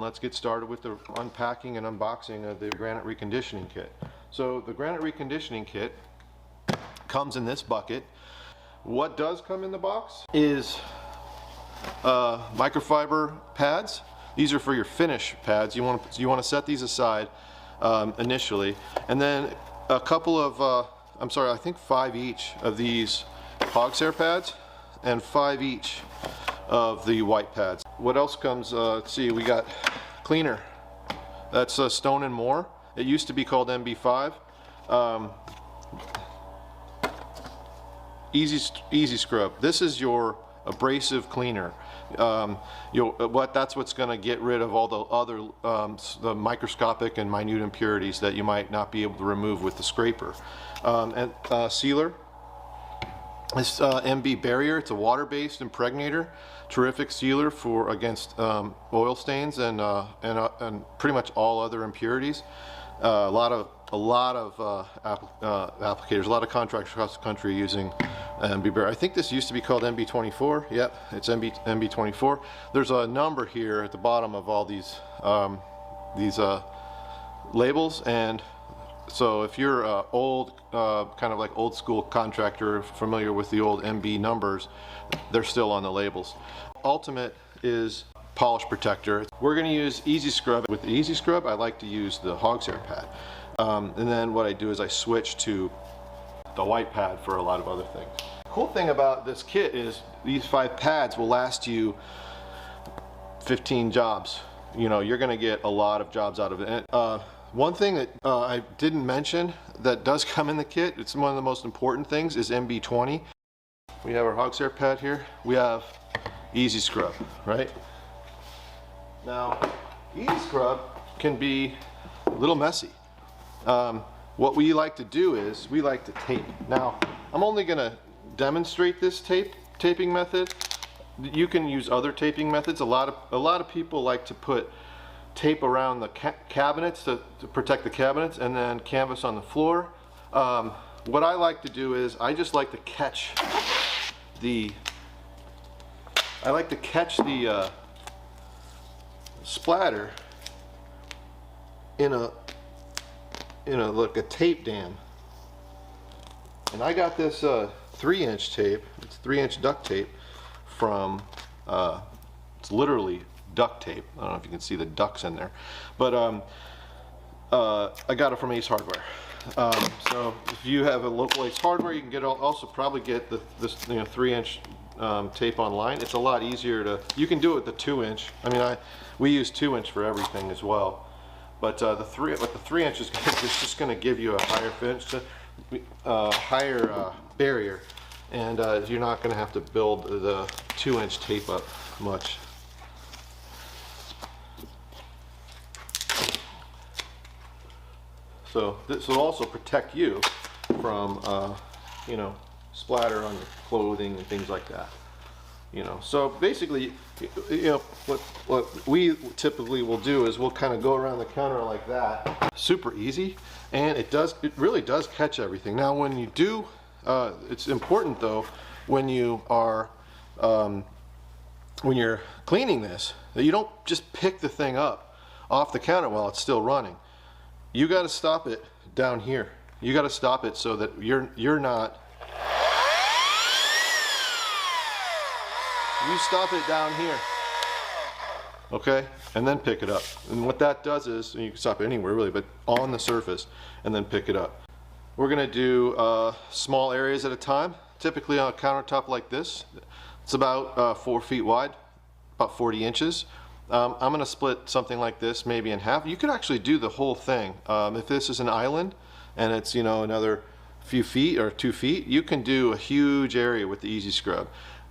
Let's get started with the unpacking and unboxing of the Granite Reconditioning Kit. So the Granite Reconditioning Kit comes in this bucket. What does come in the box is microfiber pads. These are for your finish pads. You want to set these aside initially, and then a couple of I think 5 each of these hog's pads, and 5 each of the white pads. What else comes? Let's see, we got cleaner. That's Stone and More. It used to be called MB5. Easy Scrub. This is your abrasive cleaner. That's what's going to get rid of all the other the microscopic and minute impurities that you might not be able to remove with the scraper. And sealer. This MB Barrier. It's a water-based impregnator. Terrific sealer against oil stains and pretty much all other impurities. A lot of applicators, a lot of contractors across the country using MB Barrier. I think this used to be called MB24. Yep, it's MB24. There's a number here at the bottom of all these labels, and so if you're old, kind of like old school contractor, familiar with the old MB numbers, they're still on the labels. Ultimate is polish protector. We're going to use Easy Scrub. With the Easy Scrub, I like to use the hog's hair pad. And then what I do is I switch to the white pad for a lot of other things. The cool thing about this kit is these 5 pads will last you 15 jobs. You know, you're going to get a lot of jobs out of it. And, one thing that I didn't mention that does come in the kit, it's one of the most important things, is MB20. We have our hog's hair pad here. We have Easy Scrub, right? Now, Easy Scrub can be a little messy. What we like to do is we like to tape. Now, I'm only going to demonstrate this taping method. You can use other taping methods. A lot of people like to put tape around the cabinets to protect the cabinets, and then canvas on the floor. What I like to do is I just like to catch the splatter in a like a tape dam. And I got this 3-inch tape. It's 3-inch duct tape from it's literally duct tape. I don't know if you can see the ducks in there, but I got it from Ace Hardware. So if you have a local Ace Hardware, you can also probably get this 3-inch tape online. It's a lot easier to. You can do it with the 2-inch. I mean, we use 2-inch for everything as well, but the 3-inch is just going to give you a higher finish, higher barrier, and you're not going to have to build the 2-inch tape up much. So this will also protect you from, splatter on your clothing and things like that. So basically, what we typically will do is we'll kind of go around the counter like that. Super easy, and it really does catch everything. Now, when you do, it's important though when you are when you're cleaning this that you don't just pick the thing up off the counter while it's still running. You got to stop it down here. You got to stop it so that you're not. You stop it down here, okay, and then pick it up. And what that does is, you can stop it anywhere really, but on the surface, and then pick it up. We're gonna do small areas at a time. Typically on a countertop like this, it's about 4 feet wide, about 40 inches. I'm going to split something like this maybe in half. You could actually do the whole thing. If this is an island and it's another few feet or 2 feet, you can do a huge area with the Easy Scrub.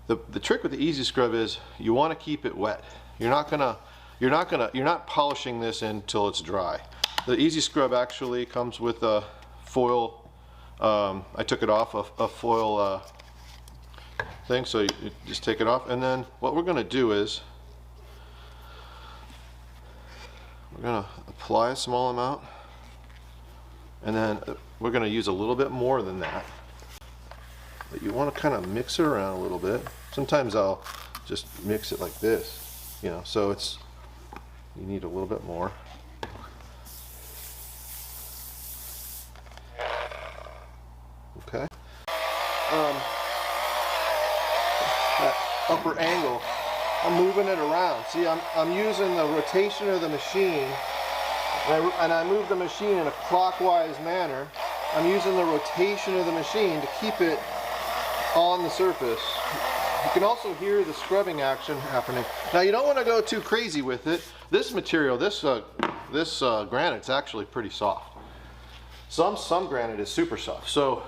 The trick with the Easy Scrub is you want to keep it wet. You're not polishing this until it's dry. The Easy Scrub actually comes with a foil. I took it off a foil thing, so you just take it off, and then what we're going to do is we're going to apply a small amount, and then we're going to use a little bit more than that. But you want to kind of mix it around a little bit. Sometimes I'll just mix it like this, so it's You need a little bit more. Okay. That upper angle, I'm moving it around. See, I'm using the rotation of the machine, and I move the machine in a clockwise manner. I'm using the rotation of the machine to keep it on the surface. You can also hear the scrubbing action happening. Now you don't want to go too crazy with it. This material, this granite's actually pretty soft. Some granite is super soft, so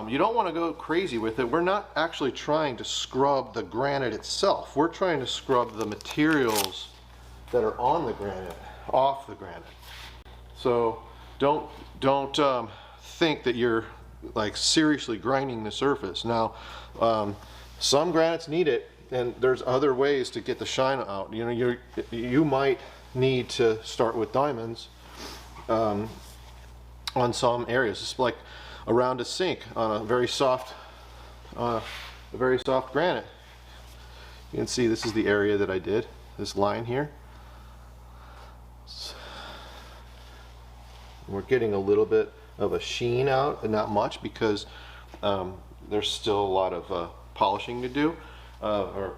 you don't want to go crazy with it. We're not actually trying to scrub the granite itself. We're trying to scrub the materials that are on the granite off the granite. So don't think that you're like seriously grinding the surface. Now, some granites need it, and there's other ways to get the shine out. You know, you might need to start with diamonds on some areas. It's like around a sink on a very soft granite. You can see this is the area that I did, this line here. We're getting a little bit of a sheen out, and not much, because there's still a lot of polishing to do, or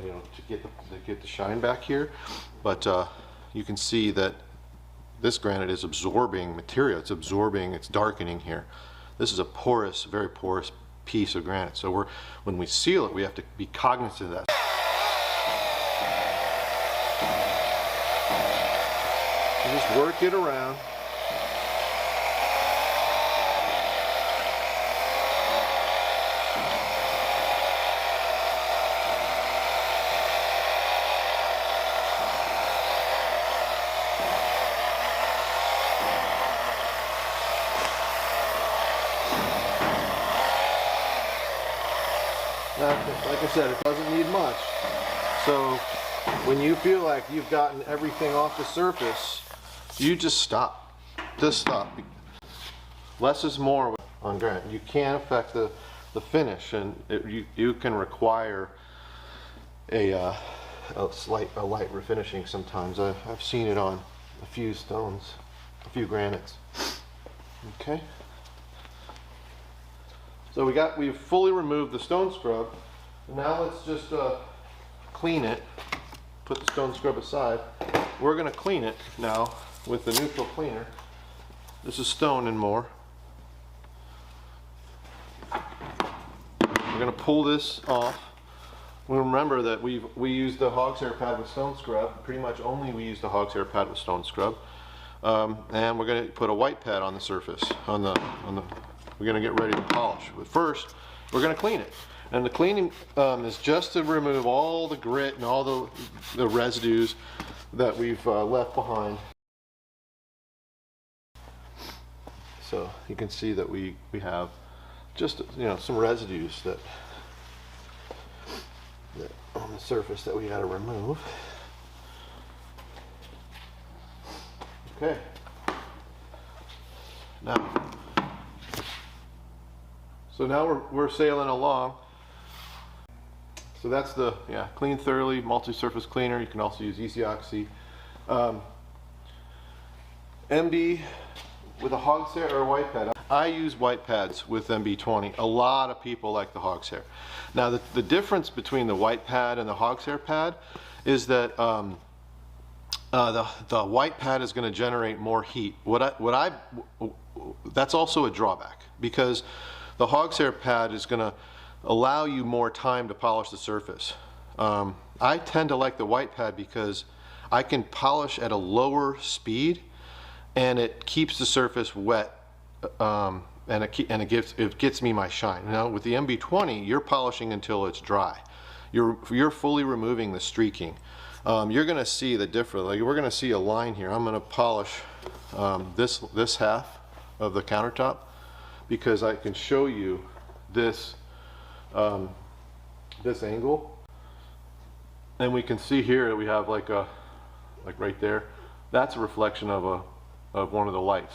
you know, to get the shine back here. But you can see that this granite is absorbing material. It's absorbing, it's darkening here. This is a porous, very porous piece of granite. So when we seal it, we have to be cognizant of that. You just work it around. Like I said, it doesn't need much. So when you feel like you've gotten everything off the surface, you just stop. Just stop. Less is more on granite. You can affect the finish, and you can require a light refinishing sometimes. I've seen it on a few stones, a few granites. Okay. So we've fully removed the stone scrub. Now let's just clean it. Put the stone scrub aside. We're going to clean it now with the neutral cleaner. This is stone and more. We're going to pull this off. We remember that we use the hog's hair pad with stone scrub. Pretty much only we use the hog's hair pad with stone scrub. And we're going to put a white pad on the surface. We're going to get ready to polish. But first, we're going to clean it. And the cleaning is just to remove all the grit and all the residues that we've left behind. So you can see that we have just, you know, some residues that on the surface that we got to remove. Okay. Now we're sailing along. So that's the clean thoroughly multi-surface cleaner. You can also use Easy Oxy. MB with a hog's hair or a white pad. I use white pads with MB20. A lot of people like the hog's hair. Now the difference between the white pad and the hog's hair pad is that the white pad is going to generate more heat. That's also a drawback, because the hog's hair pad is going to allow you more time to polish the surface. I tend to like the white pad because I can polish at a lower speed, and it keeps the surface wet, and it gets me my shine. Now with the MB20, you're polishing until it's dry. You're fully removing the streaking. You're going to see the difference. Like, we're going to see a line here. I'm going to polish this half of the countertop, because I can show you this this angle, and we can see here that we have like right there. That's a reflection of one of the lights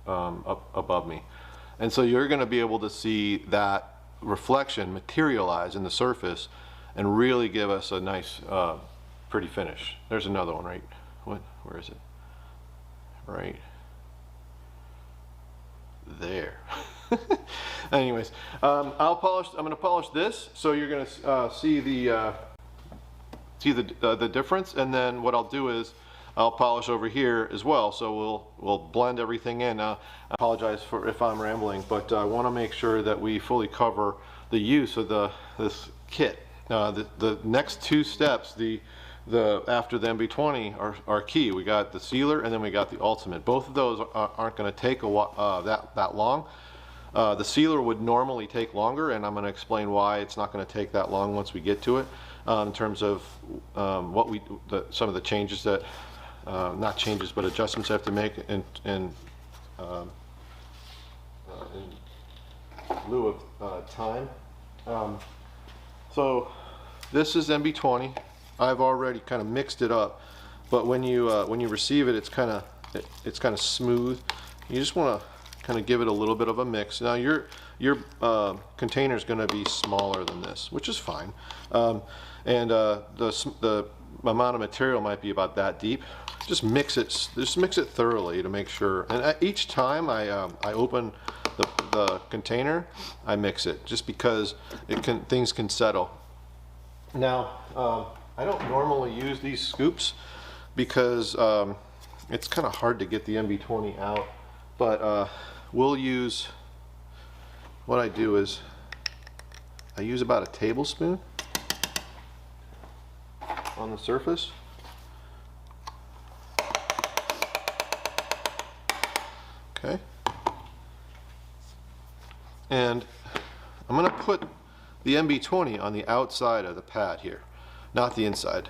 up above me, and so you're going to be able to see that reflection materialize in the surface and really give us a nice pretty finish. There's another one right where is it? Right there. Anyways, I'm going to polish this, so you're going to see the difference. And then what I'll do is I'll polish over here as well. So we'll blend everything in. I apologize for if I'm rambling, but I want to make sure that we fully cover the use of this kit. The next two steps, after the MB20 are key. We got the sealer and then we got the ultimate. Both of those aren't going to take that long. The sealer would normally take longer, and I'm going to explain why it's not going to take that long once we get to it. In terms of some of the changes that, not changes, but adjustments I have to make in lieu of time. So this is MB20. I've already kind of mixed it up, but when you receive it, it's kind of smooth. You just want to kind of give it a little bit of a mix. Now your container is going to be smaller than this, which is fine, and the amount of material might be about that deep. Just mix it thoroughly to make sure. And each time I open the container, I mix it, just because things can settle. Now I don't normally use these scoops because it's kind of hard to get the MB20 out, but we'll use, what I do is I use about a tablespoon on the surface. Okay. And I'm going to put the MB20 on the outside of the pad here, not the inside.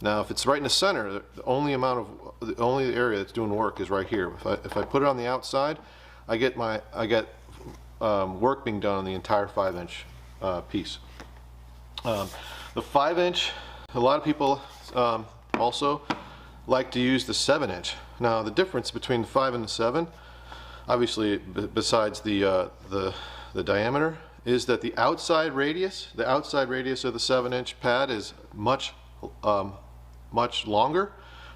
Now if it's right in the center, the only area that's doing work is right here. If I put it on the outside, I get work being done on the entire 5-inch piece. The 5-inch, a lot of people also like to use the 7-inch. Now the difference between the 5 and the 7, obviously besides the diameter, is that the outside radius of the 7-inch pad is much longer,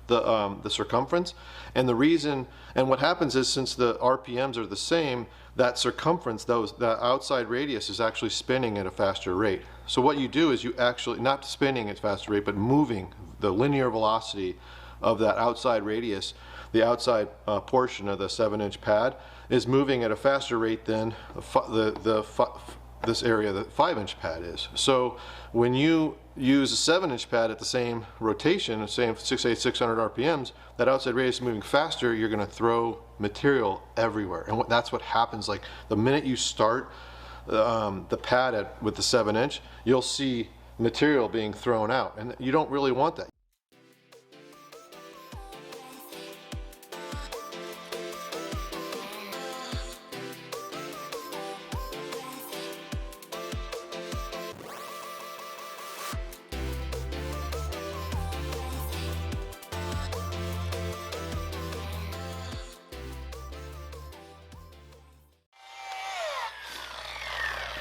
the circumference. And the reason, and what happens is, since the RPMs are the same, that circumference, that outside radius, is actually spinning at a faster rate. So what you do is you actually, not spinning at a faster rate, but moving the linear velocity of that outside radius, the outside portion of the 7-inch pad, is moving at a faster rate than this area that 5-inch pad is. So when you use a 7-inch pad at the same rotation, the same 600 RPMs, that outside radius is moving faster, you're going to throw material everywhere. And that's what happens. Like the minute you start the pad with the 7-inch, you'll see material being thrown out, and you don't really want that.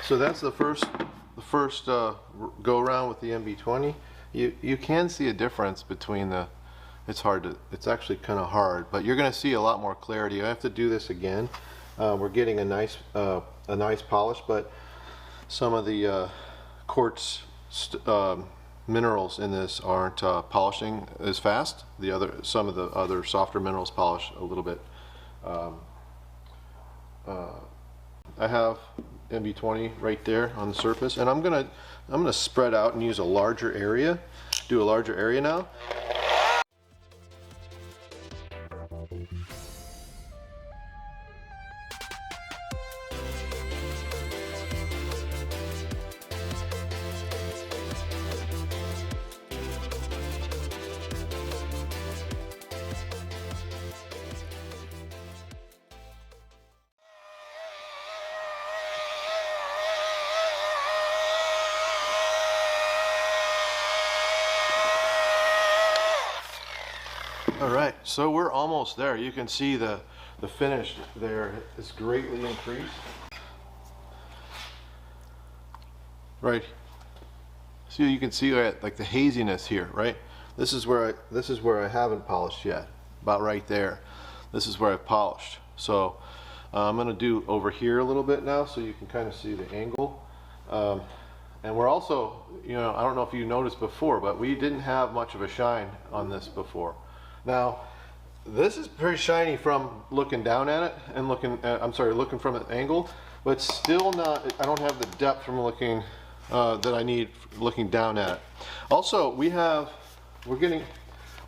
So that's the first go around with the MB20. You can see a difference between it's actually kind of hard, but you're going to see a lot more clarity. I have to do this again. We're getting a nice polish, but some of the quartz minerals in this aren't polishing as fast. Some of the other softer minerals polish a little bit. I have MB20 right there on the surface, and I'm gonna spread out and use a larger area. Do a larger area now. All right, so we're almost there. You can see the finish there is greatly increased. Right. So you can see like the haziness here, right? This is where I haven't polished yet. about right there. This is where I've polished. So I'm going to do over here a little bit now so you can kind of see the angle. And we're also, you know, I don't know if you noticed before, but we didn't have much of a shine on this before. Now, this is very shiny from looking down at it and looking from an angle, but still not, I don't have the depth from looking that I need looking down at it. Also, we're getting,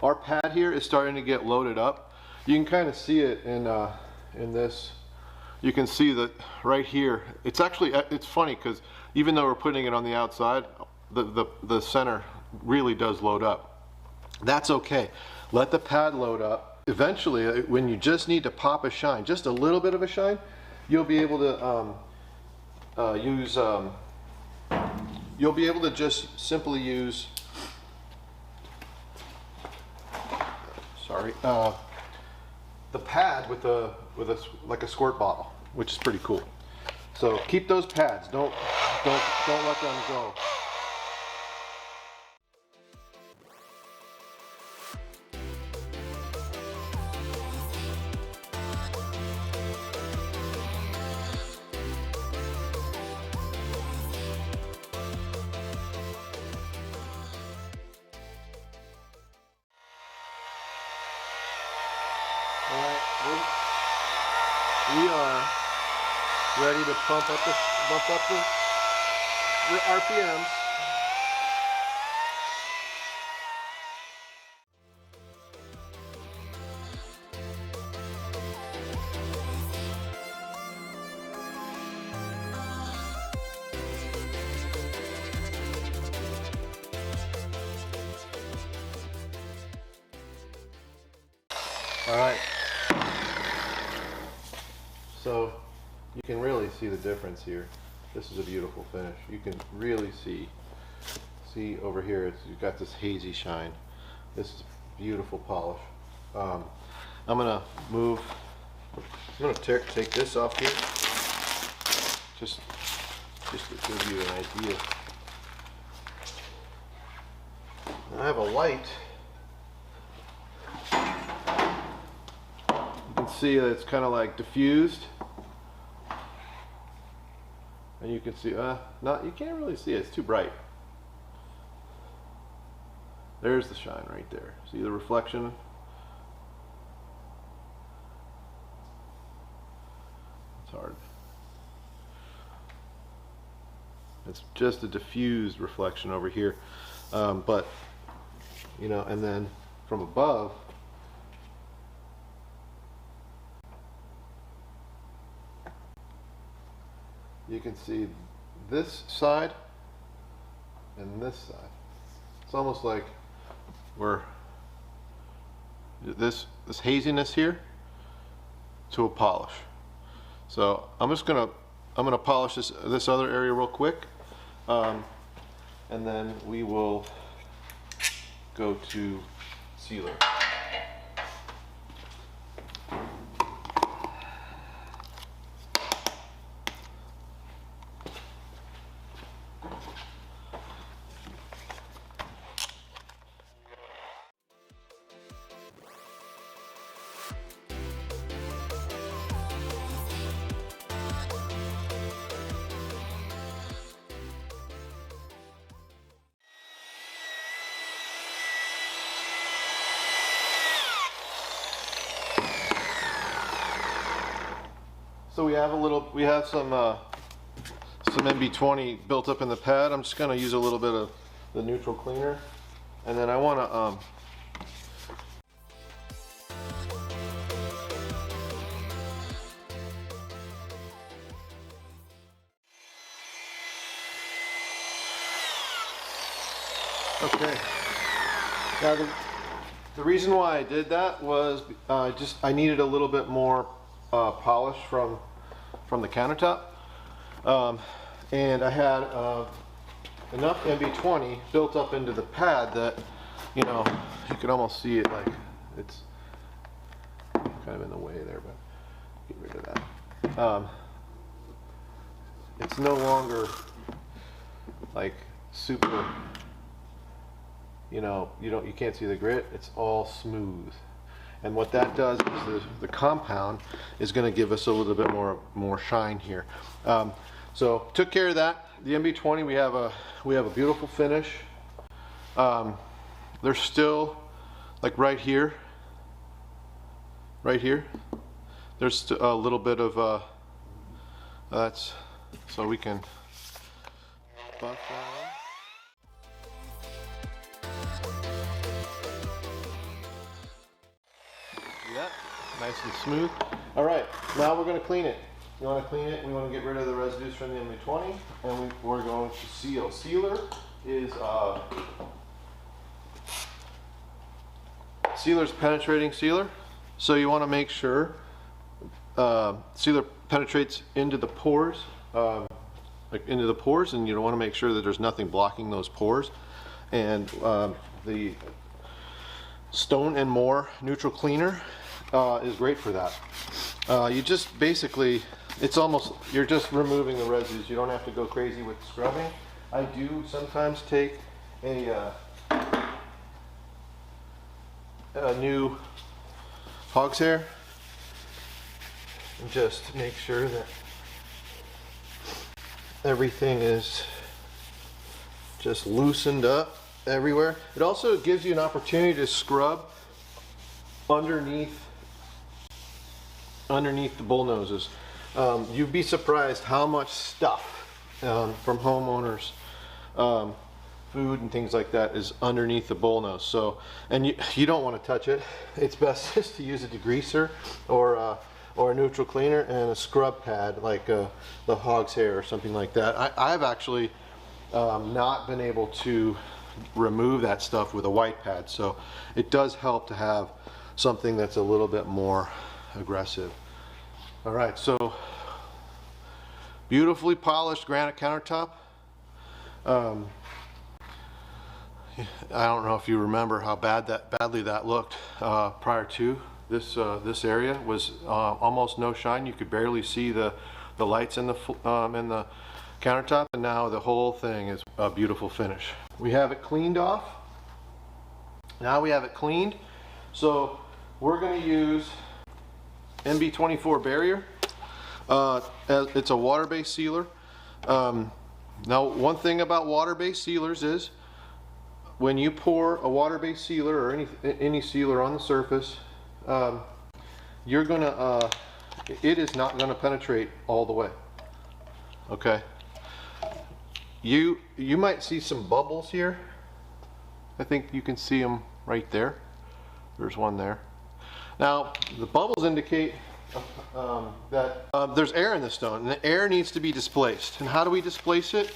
our pad here is starting to get loaded up. You can kind of see it in this. You can see that right here. It's actually, it's funny because even though we're putting it on the outside, the center really does load up. That's okay. Let the pad load up. Eventually, when you just need to pop a shine, just a little bit of a shine, you'll be able to you'll be able to just simply use, the pad with like a squirt bottle, which is pretty cool. So keep those pads. Don't let them go. All right, we are ready to bump up the RPMs. All right. So you can really see the difference here. This is a beautiful finish. You can really see over here, you've got this hazy shine. This is beautiful polish. I'm gonna take this off here, just to give you an idea. I have a light. You can see that it's kind of like diffused. And you can see, you can't really see it, it's too bright. There's the shine right there. See the reflection? It's hard. It's just a diffused reflection over here. But, you know, and then from above, you can see this side and this side. It's almost like this haziness here to a polish. So I'm gonna polish this other area real quick, and then we will go to sealer. So we have some MB20 built up in the pad. I'm just going to use a little bit of the neutral cleaner, and then I want to okay. Now the reason why I did that was I needed a little bit more polish from the countertop, and I had enough MB20 built up into the pad that, you know, you could almost see it, like it's kind of in the way there, but get rid of that. It's no longer like super, you know, you can't see the grit. It's all smooth. And what that does is the compound is going to give us a little bit more shine here. So took care of that. The MB20, we have a beautiful finish. There's still, like right here, there's a little bit of that's, so we can buff that. Yeah, nice and smooth. All right, now we're going to clean it. You want to clean it, we want to get rid of the residues from the MB20, and we're going to seal. Sealer is sealer's penetrating sealer, so you want to make sure sealer penetrates into the pores, and you don't want to make sure that there's nothing blocking those pores. And the Stone and More neutral cleaner is great for that. You just basically, you're just removing the residues. You don't have to go crazy with scrubbing. I do sometimes take a new hog's hair and just make sure that everything is just loosened up everywhere. It also gives you an opportunity to scrub underneath the bull noses. You'd be surprised how much stuff from homeowners, food and things like that, is underneath the bull nose. So, and you don't want to touch it. It's best just to use a degreaser or a neutral cleaner and a scrub pad like the hog's hair or something like that. I've actually not been able to remove that stuff with a white pad, so it does help to have something that's a little bit more aggressive. All right, so beautifully polished granite countertop. I don't know if you remember how badly that looked prior to this. This area was almost no shine. You could barely see the lights in the countertop, and now the whole thing is a beautiful finish. We have it cleaned off. Now we have it cleaned, so we're going to use MB24 barrier. It's a water-based sealer. Now, one thing about water-based sealers is when you pour a water-based sealer or any sealer on the surface, it is not gonna penetrate all the way. Okay. You might see some bubbles here. I think you can see them right there. There's one there. Now, the bubbles indicate that there's air in the stone, and the air needs to be displaced. And how do we displace it?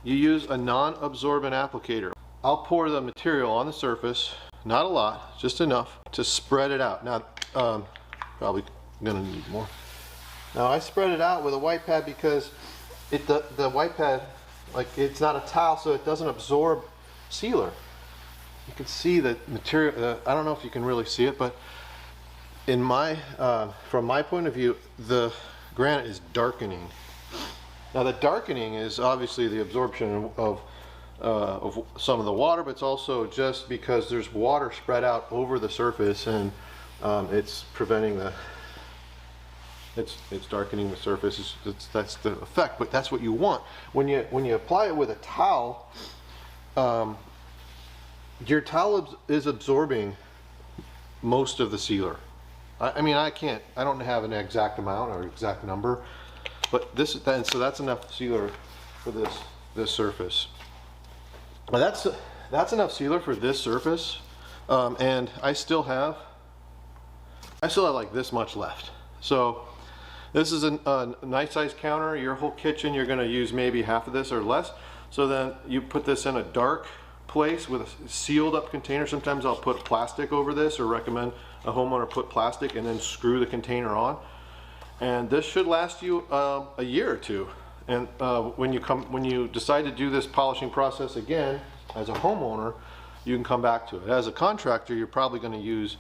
You use a non-absorbent applicator. I'll pour the material on the surface, not a lot, just enough to spread it out. Now, probably gonna need more. Now, I spread it out with a white pad because the white pad, like, it's not a towel, so it doesn't absorb sealer. You can see the material. I don't know if you can really see it, but from my point of view, the granite is darkening. Now, the darkening is obviously the absorption of some of the water, but it's also just because there's water spread out over the surface, and it's preventing it's darkening the surface. That's the effect, but that's what you want. When you apply it with a towel, your towel is absorbing most of the sealer. I mean, I don't have an exact amount or exact number, but so that's enough sealer for this surface. Now that's enough sealer for this surface, and I still have like this much left. So this is a nice size counter. Your whole kitchen, you're going to use maybe half of this or less. So then you put this in a dark place with a sealed up container. Sometimes I'll put plastic over this, or recommend a homeowner put plastic and then screw the container on. And this should last you a year or two. And when you decide to do this polishing process again as a homeowner, you can come back to it. As a contractor, you're probably going to use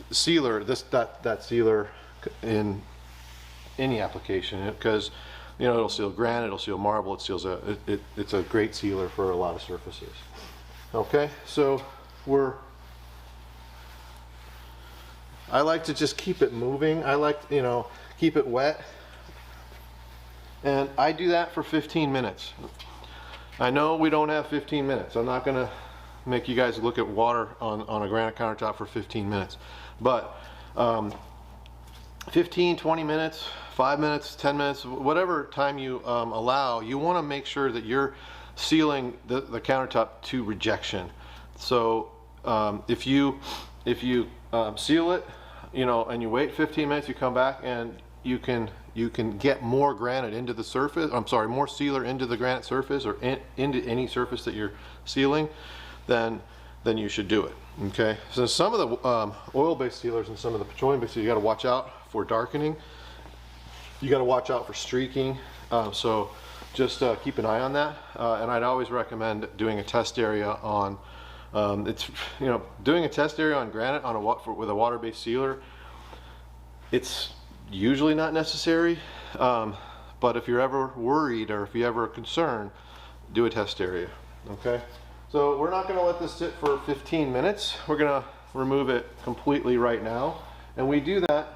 sealer, that sealer in any application, because it'll seal granite, it'll seal marble, it's a great sealer for a lot of surfaces. Okay, so I like to just keep it moving. I like, you know, keep it wet. And I do that for 15 minutes. I know we don't have 15 minutes. I'm not gonna make you guys look at water on a granite countertop for 15 minutes. But 15, 20 minutes, 5 minutes, 10 minutes, whatever time you allow, you wanna make sure that you're sealing the countertop to rejection. So if you seal it, you know, and you wait 15 minutes, you come back and you can get more granite into the surface. I'm sorry, more sealer into the granite surface or into any surface that you're sealing, then you should do it. Okay. So some of the oil-based sealers and some of the petroleum-based sealers, you got to watch out for darkening. You got to watch out for streaking. So just keep an eye on that. And I'd always recommend doing a test area on. Doing a test area on granite with a water-based sealer, it's usually not necessary, but if you're ever worried or if you ever are concerned, do a test area. Okay, so we're not going to let this sit for 15 minutes. We're going to remove it completely right now, and we do that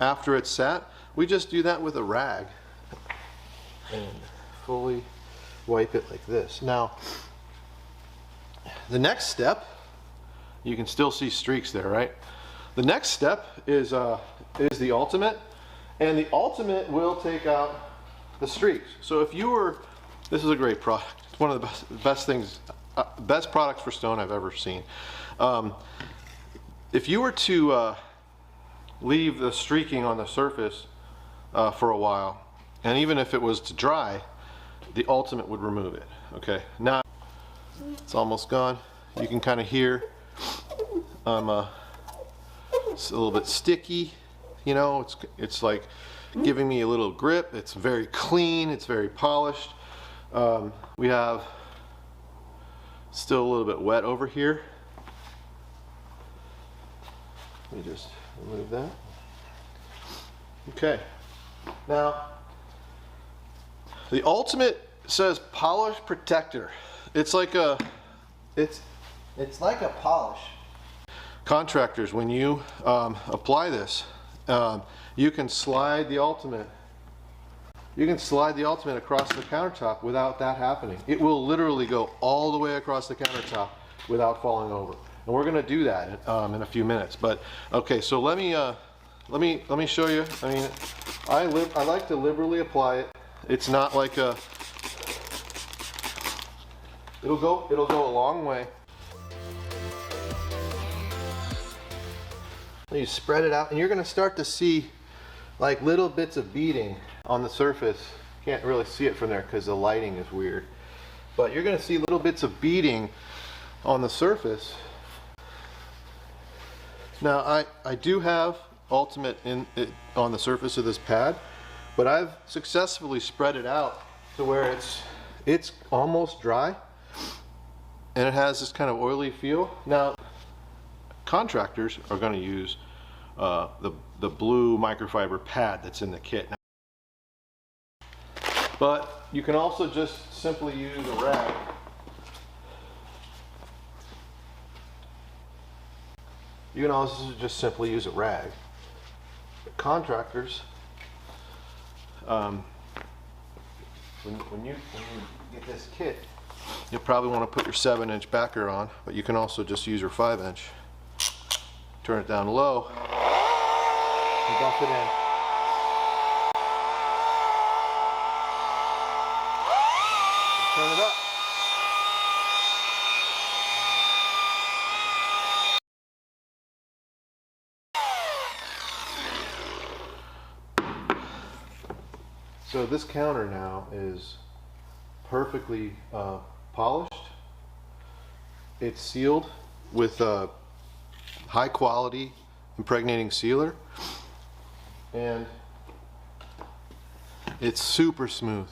after it's sat. We just do that with a rag and fully wipe it like this. Now the next step, you can still see streaks there, right? The next step is the ultimate, and the ultimate will take out the streaks. So if you were, this is a great product. It's one of the best things, best products for stone I've ever seen. If you were to leave the streaking on the surface for a while, and even if it was to dry, the ultimate would remove it. Okay, now it's almost gone. You can kind of hear it's a little bit sticky, you know, it's like giving me a little grip. It's very clean, it's very polished. We have still a little bit wet over here. Let me just remove that. Okay, now the ultimate says polish protector. It's like a polish. Contractors, when you apply this, you can slide the ultimate. You can slide the ultimate across the countertop without that happening. It will literally go all the way across the countertop without falling over. And we're going to do that in a few minutes. But okay, so let me show you. I mean, I like to liberally apply it. It's not like a. It'll go a long way. You spread it out and you're going to start to see like little bits of beading on the surface. Can't really see it from there because the lighting is weird, but you're going to see little bits of beading on the surface. Now I do have ultimate on the surface of this pad, but I've successfully spread it out to where it's almost dry and it has this kind of oily feel. Now contractors are going to use the blue microfiber pad that's in the kit. But you can also just simply use a rag. You can also just simply use a rag. The contractors, when you get this kit, you'll probably want to put your 7-inch backer on, but you can also just use your 5-inch. Turn it down low and buff it in. Turn it up. So this counter now is perfectly polished. It's sealed with a high quality impregnating sealer, and it's super smooth.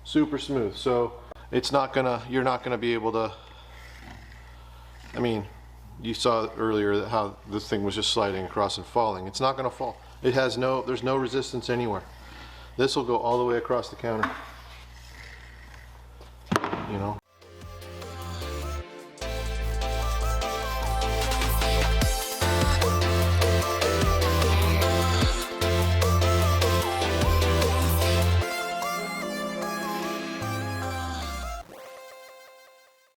Super smooth. So it's not gonna, you're not gonna be able to, I mean, you saw earlier how this thing was just sliding across and falling. It's not gonna fall. It has no, there's no resistance anywhere. This will go all the way across the counter. You know.